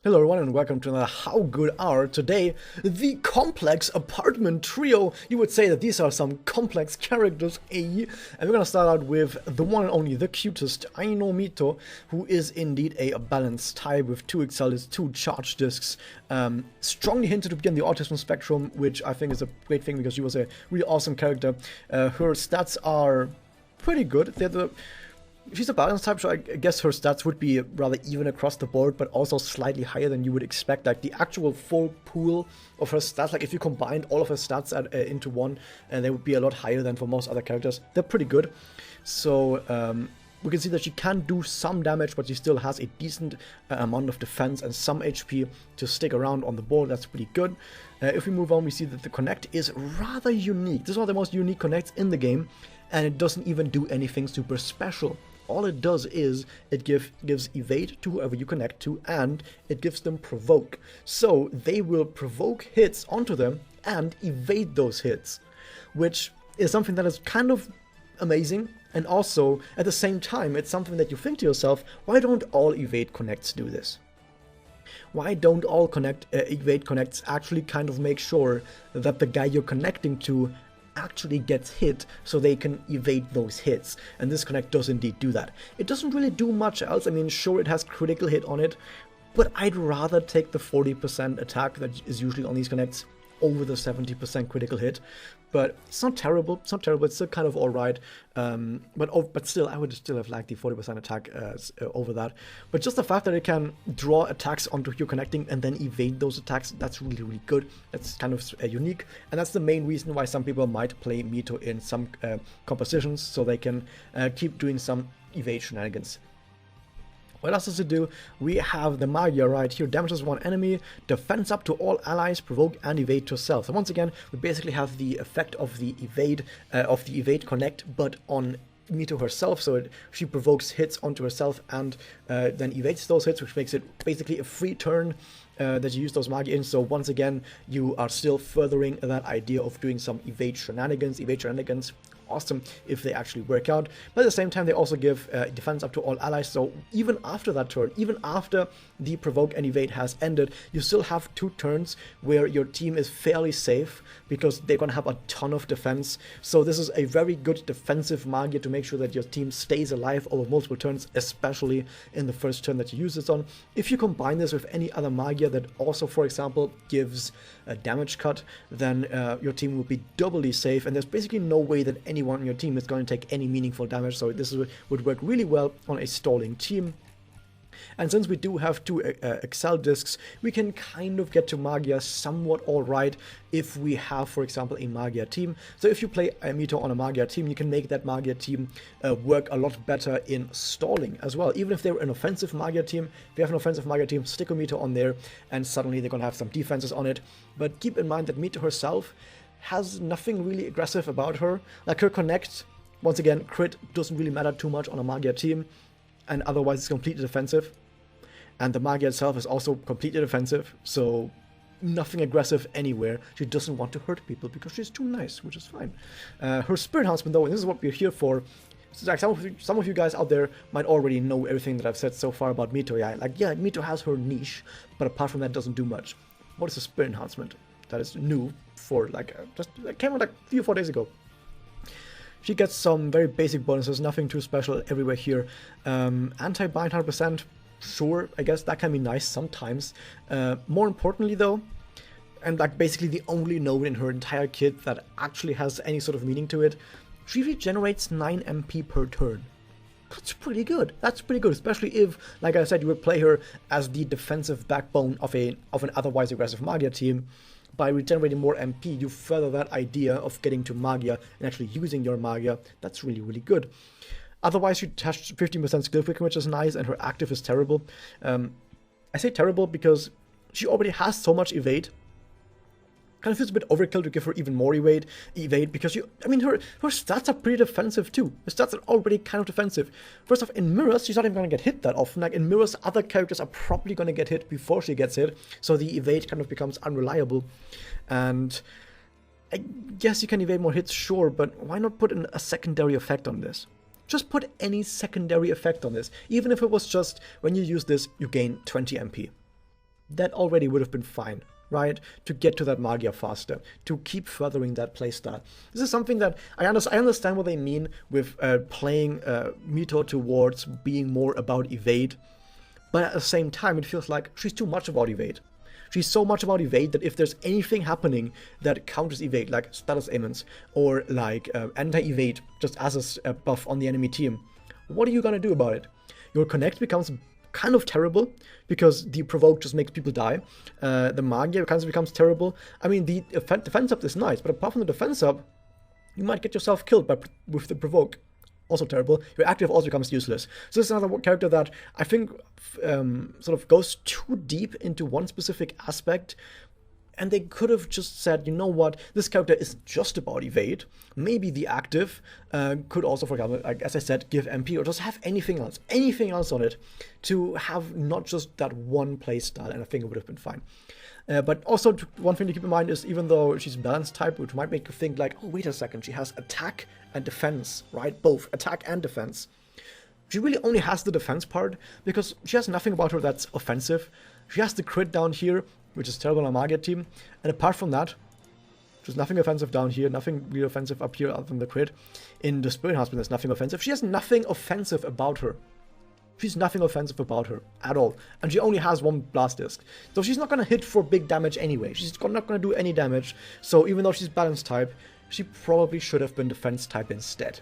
Hello everyone and welcome to another How Good Are. Today, the complex apartment trio. You would say that these are some complex characters, eh? And we're gonna start out with the one and only, the cutest, Aino Mito, who is indeed a balanced type with 2 Exaltis, 2 charge discs. Strongly hinted to be on the autism spectrum, which I think is a great thing because she was a really awesome character. Her stats are pretty good. She's a balance type, so I guess her stats would be rather even across the board, but also slightly higher than you would expect. Like the actual full pool of her stats, like if you combined all of her stats into one, they would be a lot higher than for most other characters. They're pretty good. So we can see that she can do some damage, but she still has a decent amount of defense and some HP to stick around on the board. That's pretty good. If we move on, we see that the connect is rather unique. This is one of the most unique connects in the game, and it doesn't even do anything super special. All it does is it gives evade to whoever you connect to, and it gives them provoke. So they will provoke hits onto them and evade those hits, which is something that is kind of amazing. And also, at the same time, it's something that you think to yourself, why don't all evade connects do this? Why don't all evade connects actually kind of make sure that the guy you're connecting to actually gets hit so they can evade those hits? And this connect does indeed do that. It doesn't really do much else. I mean, sure, it has critical hit on it, but I'd rather take the 40% attack that is usually on these connects over the 70% critical hit. But it's not terrible. It's not terrible. It's still kind of all right. But still, I would still have liked the 40% attack over that. But just the fact that it can draw attacks onto you connecting and then evade those attacks, that's really, really good. That's kind of unique. And that's the main reason why some people might play Mito in some compositions, so they can keep doing some evade shenanigans. What else does it do? We have the Magia right here. Damages one enemy, defense up to all allies, provoke and evade to self. So once again, we basically have the effect of the evade connect, but on Mito herself. So she provokes hits onto herself and then evades those hits, which makes it basically a free turn that you use those Magia in. So once again, you are still furthering that idea of doing some evade shenanigans. Awesome if they actually work out, but at the same time they also give defense up to all allies. So even after that turn, even after the provoke and evade has ended, you still have 2 turns where your team is fairly safe because they're gonna have a ton of defense. So this is a very good defensive Magia to make sure that your team stays alive over multiple turns, especially in the first turn that you use this on. If you combine this with any other Magia that also, for example, gives a damage cut, then your team will be doubly safe, and there's basically no way that anyone on your team is going to take any meaningful damage. So this would work really well on a stalling team. And since we do have 2 Excel discs, we can kind of get to Magia somewhat alright if we have, for example, a Magia team. So if you play a Mito on a Magia team, you can make that Magia team work a lot better in stalling as well. Even if they're an offensive Magia team, if you have an offensive Magia team, stick a Mito on there and suddenly they're going to have some defenses on it. But keep in mind that Mito herself has nothing really aggressive about her. Like her connect, once again, crit doesn't really matter too much on a Magia team, and otherwise it's completely defensive. And the Magia itself is also completely defensive, so nothing aggressive anywhere. She doesn't want to hurt people because she's too nice, which is fine. Her Spirit Enhancement, though, and this is what we're here for. So like some of you guys out there might already know everything that I've said so far about Mito. Yeah, Mito has her niche, but apart from that, doesn't do much. What is the Spirit Enhancement? That is new for just came out like 3 or 4 days ago. She gets some very basic bonuses, nothing too special everywhere here. Anti-bind 100%. Sure, I guess that can be nice sometimes. More importantly though, and like basically the only node in her entire kit that actually has any sort of meaning to it, she regenerates 9 MP per turn. That's pretty good. That's pretty good, especially if, like I said, you would play her as the defensive backbone of an otherwise aggressive Magia team. By regenerating more MP, you further that idea of getting to Magia and actually using your Magia. That's really, really good. Otherwise, she has 15% skill quick, which is nice, and her active is terrible. I say terrible because she already has so much evade. Kind of feels a bit overkill to give her even more evade because her stats are pretty defensive too. Her stats are already kind of defensive. First off, in mirrors, she's not even going to get hit that often. Like in mirrors, other characters are probably going to get hit before she gets hit, so the evade kind of becomes unreliable. And I guess you can evade more hits, sure, but why not put in a secondary effect on this? Just put any secondary effect on this. Even if it was just, when you use this, you gain 20 MP. that already would have been fine, right? To get to that Magia faster, to keep furthering that playstyle. This is something that I understand what they mean with playing Mito towards being more about evade, but at the same time, it feels like she's too much about evade. She's so much about evade that if there's anything happening that counters evade, like status aimants or like anti-evade, just as a buff on the enemy team, what are you gonna do about it? Your connect becomes kind of terrible because the provoke just makes people die. The Magia kind of becomes terrible. I mean, the defense up is nice, but apart from the defense up, you might get yourself killed with the provoke. Also terrible. Your active also becomes useless. So this is another character that I think sort of goes too deep into one specific aspect, and they could have just said, you know what, this character isn't just about evade. Maybe the active could also, for example, like, as I said, give MP or just have anything else on it to have not just that one playstyle, and I think it would have been fine. But also, one thing to keep in mind is, even though she's balanced type, which might make you think like, oh, wait a second, she has attack and defense, right? Both attack and defense. She really only has the defense part because she has nothing about her that's offensive. She has the crit down here, which is terrible on a Magia team. And apart from that, there's nothing offensive down here, nothing really offensive up here other than the crit. In the Spirit Husband, there's nothing offensive. She has nothing offensive about her. She's nothing offensive about her at all. And she only has one blast disc. So she's not going to hit for big damage anyway. She's not going to do any damage. So even though she's balanced type, she probably should have been defense type instead.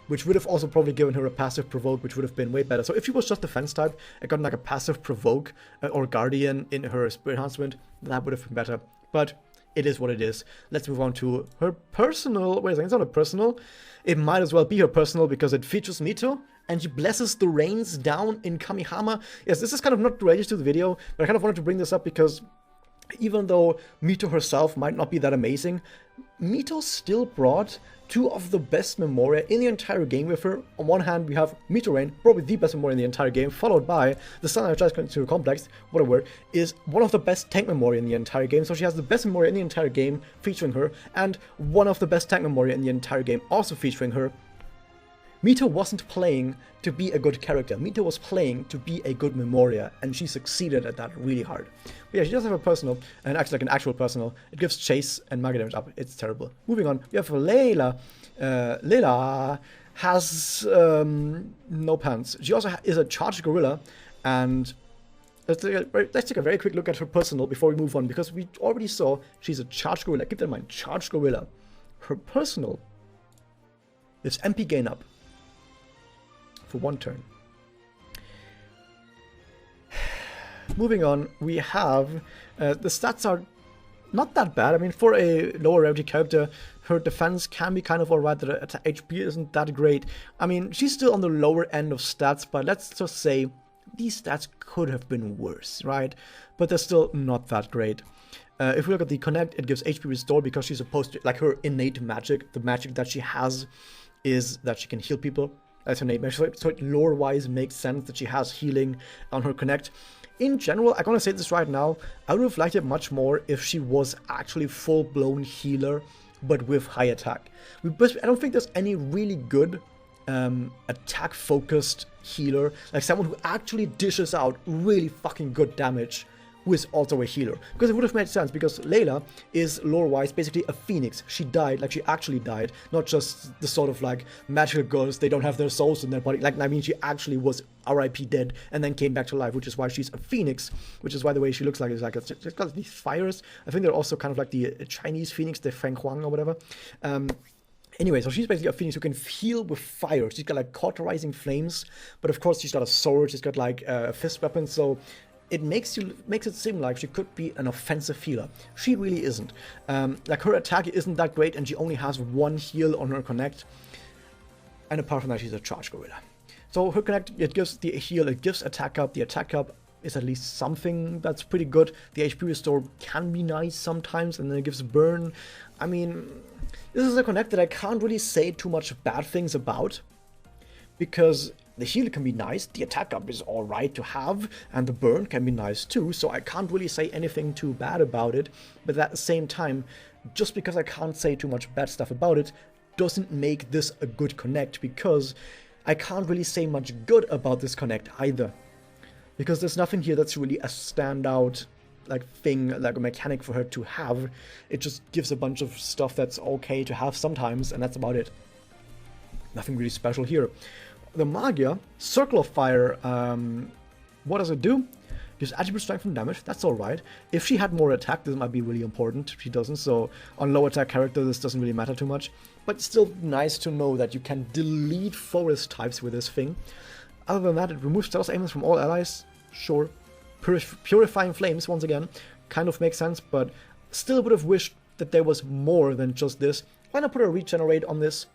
Which would have also probably given her a passive provoke, which would have been way better. So if she was just defense type and got like a passive provoke or guardian in her Spirit Enhancement, that would have been better. But it is what it is. Let's move on to her personal. Wait a second, it's not a personal. It might as well be her personal because it features Mito. And she blesses the rains down in Kamihama. Yes, this is kind of not related to the video, but I kind of wanted to bring this up because even though Mito herself might not be that amazing, Mito still brought two of the best Memoria in the entire game with her. On one hand, we have Mito Rain, probably the best Memoria in the entire game, followed by the Sun Energized Control Complex, whatever, is one of the best tank Memoria in the entire game. So she has the best Memoria in the entire game featuring her, and one of the best tank Memoria in the entire game also featuring her. Mito wasn't playing to be a good character. Mito was playing to be a good Memoria, and she succeeded at that really hard. But yeah, she does have a personal, and actually like an actual personal. It gives chase and Magia damage up. It's terrible. Moving on, we have Reira. Reira has no pants. She also is a charged gorilla, and let's take a very quick look at her personal before we move on, because we already saw she's a charged gorilla. Keep that in mind, charged gorilla. Her personal is MP gain up for one turn. Moving on, we have the stats are not that bad. I mean, for a lower rarity character, her defense can be kind of alright. The HP isn't that great. I mean, she's still on the lower end of stats, but let's just say these stats could have been worse, right? But they're still not that great. If we look at the connect, it gives HP restore because she's supposed to, like, her innate magic, the magic that she has is that she can heal people. That's her innate magic, so it lore-wise makes sense that she has healing on her connect. In general, I'm gonna say this right now, I would have liked it much more if she was actually full-blown healer, but with high attack. I don't think there's any really good attack-focused healer, like someone who actually dishes out really fucking good damage, who is also a healer. Because it would have made sense, because Layla is lore-wise basically a phoenix. She died, like she actually died, not just the sort of like magical girls, they don't have their souls in their body. Like, I mean, she actually was RIP dead and then came back to life, which is why she's a phoenix, which is why the way she looks like is like, she's got these fires. I think they're also kind of like the Chinese phoenix, the Feng Huang or whatever. Anyway, so she's basically a phoenix who can heal with fire. She's got like cauterizing flames, but of course she's got a sword, she's got like a fist weapon, so it makes it seem like she could be an offensive healer. She really isn't. Like, her attack isn't that great, and she only has one heal on her connect. And apart from that, she's a charge gorilla. So her connect, it gives the heal, it gives attack up. The attack up is at least something that's pretty good. The HP restore can be nice sometimes, and then it gives burn. I mean, this is a connect that I can't really say too much bad things about, because the heal can be nice, the attack up is alright to have, and the burn can be nice too, so I can't really say anything too bad about it. But at the same time, just because I can't say too much bad stuff about it, doesn't make this a good connect, because I can't really say much good about this connect either. because there's nothing here that's really a standout like thing, like a mechanic for her to have. It just gives a bunch of stuff that's okay to have sometimes, and that's about it. Nothing really special here. The Magia, Circle of Fire, what does it do? Gives attribute strength and damage, that's alright. If she had more attack, this might be really important. She doesn't, so on low attack character, this doesn't really matter too much. But still nice to know that you can delete forest types with this thing. Other than that, it removes status ailments from all allies, sure. Purifying Flames, once again, kind of makes sense, but still would have wished that there was more than just this. Why not put a Regenerate on this?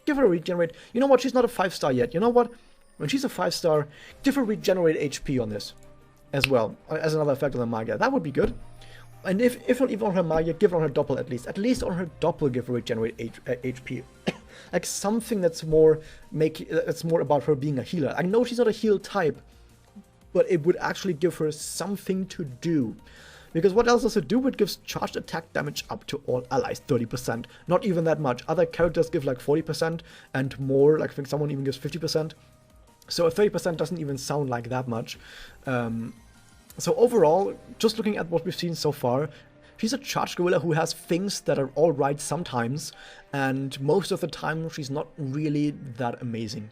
Give her a Regenerate. You know what, she's not a 5-star yet. You know what? When she's a 5-star, give her Regenerate HP on this as well, as another effect on the Magia. That would be good. And if not even on her Magia, give it on her Doppel at least. At least on her Doppel, give her Regenerate HP. Like something that's more about her being a healer. I know she's not a heal type, but it would actually give her something to do. Because what else does it do? It gives charged attack damage up to all allies, 30%. Not even that much. Other characters give like 40% and more, like I think someone even gives 50%. So a 30% doesn't even sound like that much. So overall, just looking at what we've seen so far, she's a charged gorilla who has things that are alright sometimes, and most of the time she's not really that amazing.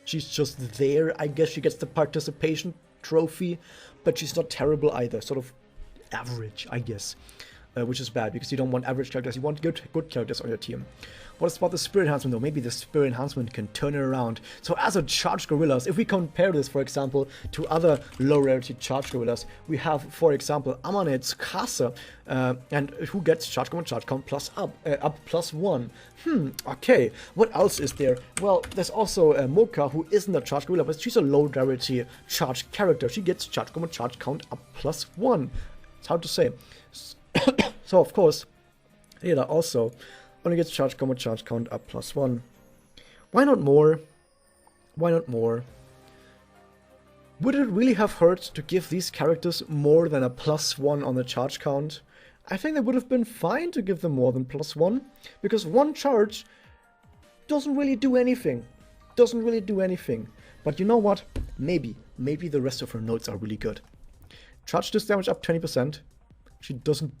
She's just there. I guess she gets the participation trophy, but she's not terrible either. Sort of average, I guess, which is bad because you don't want average characters. You want good characters on your team. What about the Spirit Enhancement though? Maybe the Spirit Enhancement can turn it around. So as a charged gorillas, if we compare this, for example, to other low rarity charged gorillas, we have, for example, Amanet's Kasa, and who gets charge count plus up +1. Okay. What else is there? Well, there's also Mocha, who isn't a charged gorilla, but she's a low rarity charged character. She gets charge count up +1. It's hard to say. So of course, Reira also only gets charge count up +1. Why not more? Why not more? Would it really have hurt to give these characters more than a +1 on the charge count? I think it would have been fine to give them more than +1, because one charge doesn't really do anything. Doesn't really do anything. But you know what? Maybe the rest of her notes are really good. Charge this damage up 20%. She doesn't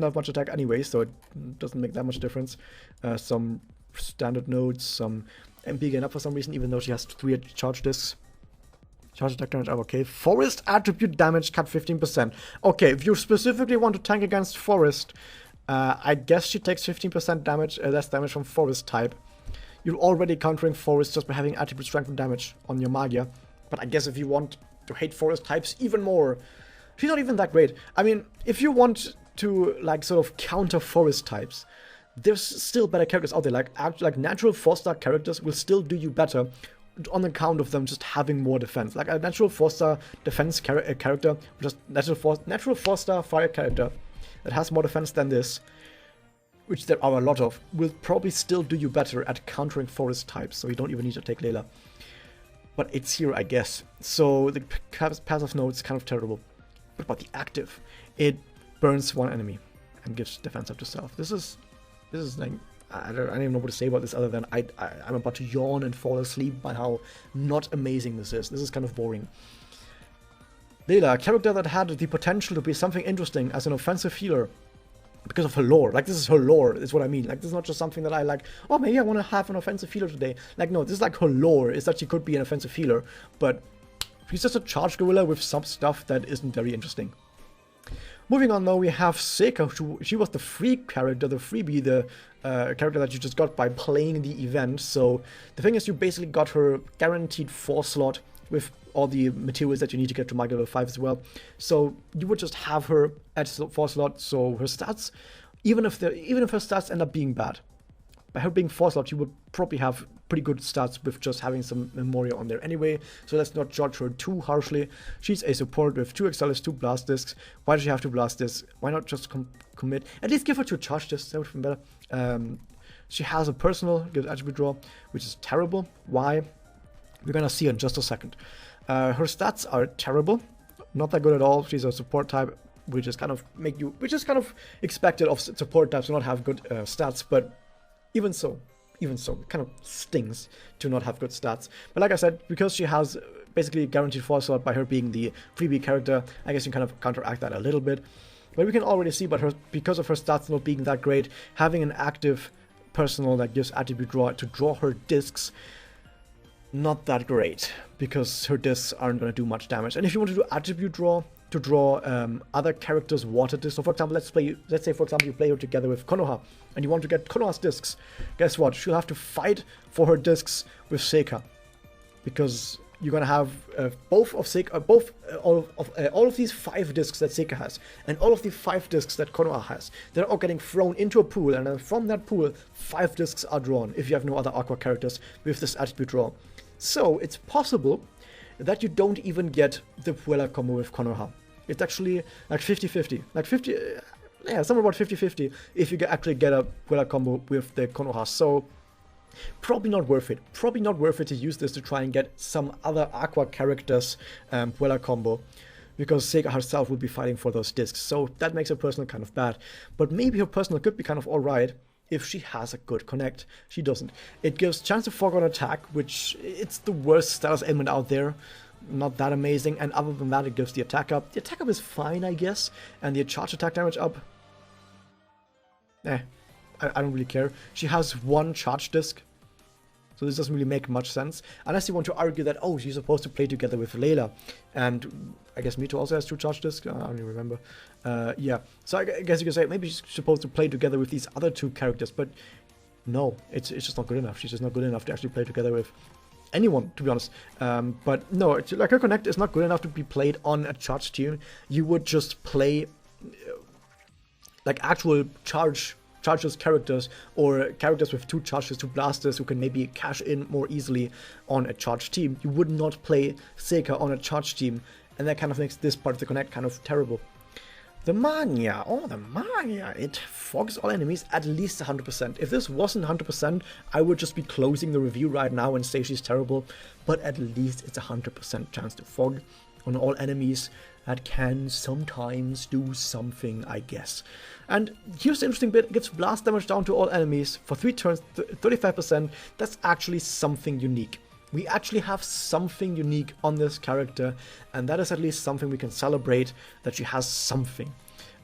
have much attack anyway, so it doesn't make that much difference. Some standard nodes, some MP gain up for some reason, even though she has 3 charge discs. Charge attack damage up, okay. Forest attribute damage cut 15%. Okay, if you specifically want to tank against Forest, I guess she takes 15% damage, less damage from Forest type. You're already countering Forest just by having attribute strength and damage on your Magia. But I guess if you want to hate Forest types even more, she's not even that great. I mean, if you want to like sort of counter Forest types, there's still better characters out there. Like natural 4-star characters will still do you better on account of them just having more defense. Like a natural 4-star defense character, just natural 4-star fire character that has more defense than this, which there are a lot of, will probably still do you better at countering Forest types. So you don't even need to take Layla. But it's here, I guess. So the passive node is kind of terrible. What about the active? It burns one enemy and gives defense up to self. This is like, I don't even know what to say about this other than I'm about to yawn and fall asleep by how not amazing this is. This is kind of boring. Layla, a character that had the potential to be something interesting as an offensive healer because of her lore. Like, this is her lore, is what I mean. Like, this is not just something that I like, oh, maybe I want to have an offensive healer today. Like, no, this is like her lore, is that she could be an offensive healer, but she's just a charge gorilla with some stuff that isn't very interesting. Moving on, though, we have Seika. She was the free character, the freebie, the character that you just got by playing the event. So the thing is, you basically got her guaranteed 4 slot with all the materials that you need to get to Magia level 5 as well. So you would just have her at 4 slot. So her stats, even if her stats end up being bad, by her being 4 slot, you would probably have pretty good stats with just having some Memoria on there anyway, so let's not judge her too harshly. She's a support with 2 Exilus, 2 Blast Discs. Why does she have 2 Blast Discs? Why not just commit? At least give her 2 Charge Discs, that would have been better. She has a personal good attribute draw, which is terrible. Why? We're gonna see in just a second. Her stats are terrible, not that good at all. She's a support type, which is kind of expected of support types to not have good stats, but even so, it kind of stings to not have good stats. But like I said, because she has basically guaranteed 4 slot by her being the freebie character. I guess you can kind of counteract that a little bit. But we can already see, but because of her stats not being that great, having an active personal that gives attribute draw to draw her discs, not that great, because her discs aren't going to do much damage. And if you want to do attribute draw to draw other characters' water discs, so for example, let's say for example you play her together with Konoha, and you want to get Konoha's discs, guess what? She'll have to fight for her discs with Seika, because you're gonna have all of these 5 discs that Seika has, and all of the 5 discs that Konoha has. They're all getting thrown into a pool, and then from that pool, 5 discs are drawn if you have no other Aqua characters with this attribute draw. So it's possible that you don't even get the Puella combo with Konoha. It's actually like 50-50, like somewhere about 50-50 if you actually get a Puella combo with the Konoha. So probably not worth it. Probably not worth it to use this to try and get some other Aqua characters Puella combo, because Seika herself would be fighting for those discs. So that makes her personal kind of bad. But maybe her personal could be kind of alright if she has a good connect. She doesn't. It gives chance to fog on attack, which it's the worst status ailment out there. Not that amazing. And other than that, it gives the attack up. The attack up is fine, I guess. And the charge attack damage up, I don't really care. She has 1 charge disc, so this doesn't really make much sense. Unless you want to argue that, oh, she's supposed to play together with Reira. And I guess Mito also has 2 charge discs. I don't even remember. Yeah, so I guess you could say maybe she's supposed to play together with these other 2 characters, but no, it's just not good enough. She's just not good enough to actually play together with anyone, to be honest. But no, like her connect is not good enough to be played on a charge team. You would just play like actual charges characters, or characters with 2 charges, 2 blasters who can maybe cash in more easily on a charge team. You would not play Seika on a charge team, and that kind of makes this part of the connect kind of terrible. The Mania, it fogs all enemies at least 100%. If this wasn't 100%, I would just be closing the review right now and say she's terrible, but at least it's 100% chance to fog on all enemies. That can sometimes do something, I guess. And here's the interesting bit, it gives blast damage down to all enemies for 3 turns, 35%. That's actually something unique. We actually have something unique on this character, and that is at least something we can celebrate, that she has something.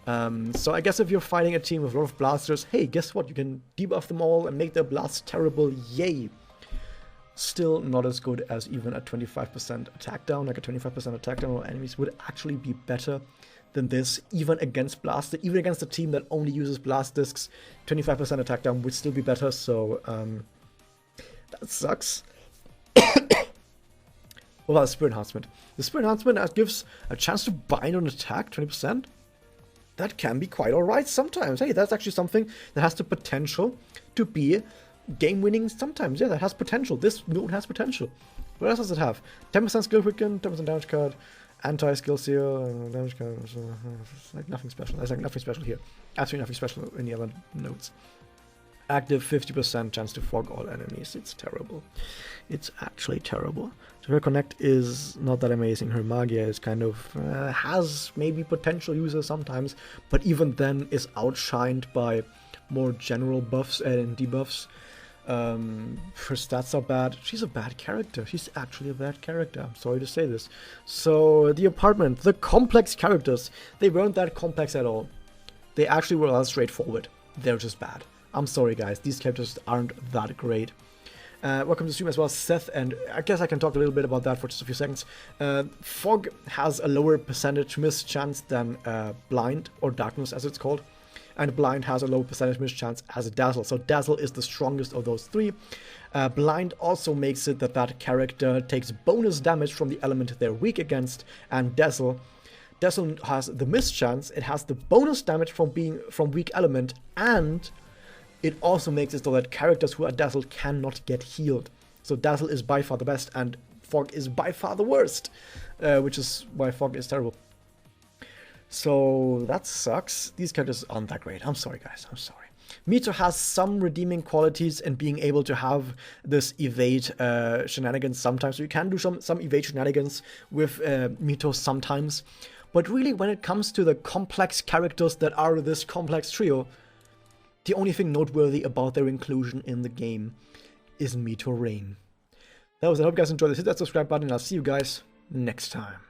So I guess if you're fighting a team with a lot of blasters, hey, guess what? You can debuff them all and make their blasts terrible, yay! Still not as good as even a 25% attack down. Like a 25% attack down on enemies would actually be better than this, even against blaster, even against a team that only uses blast discs. 25% attack down would still be better, so that sucks. What about the Spirit Enhancement? The Spirit Enhancement gives a chance to bind on attack, 20%. That can be quite alright sometimes. Hey, that's actually something that has the potential to be game-winning sometimes. Yeah, that has potential. This note has potential. What else does it have? 10% skill quicken, 10% damage card, anti-skill seal, damage card. It's like nothing special. There's like nothing special here. Absolutely nothing special in the other notes. Active 50% chance to fog all enemies. It's terrible. It's actually terrible. So her connect is not that amazing. Her Magia is kind of has maybe potential users sometimes, but even then is outshined by more general buffs and debuffs. Her stats are bad. She's a bad character. She's actually a bad character. I'm sorry to say this. So the apartment, the complex characters, they weren't that complex at all. They actually were all straightforward. They're just bad. I'm sorry guys, these characters aren't that great. Welcome to the stream as well, Seth, and I guess I can talk a little bit about that for just a few seconds. Fog has a lower percentage miss chance than Blind, or Darkness as it's called. And Blind has a low percentage miss chance as Dazzle. So Dazzle is the strongest of those 3. Blind also makes it that that character takes bonus damage from the element they're weak against, and Dazzle has the miss chance. It has the bonus damage from being from weak element, and it also makes it so that characters who are dazzled cannot get healed. So Dazzle is by far the best, and Fog is by far the worst, which is why Fog is terrible. So that sucks. These characters aren't that great. I'm sorry, guys. I'm sorry. Mito has some redeeming qualities in being able to have this evade shenanigans sometimes. So you can do some evade shenanigans with Mito sometimes. But really, when it comes to the complex characters that are this complex trio, the only thing noteworthy about their inclusion in the game is Mito Rain. that was it. I hope you guys enjoyed this. Hit that subscribe button, and I'll see you guys next time.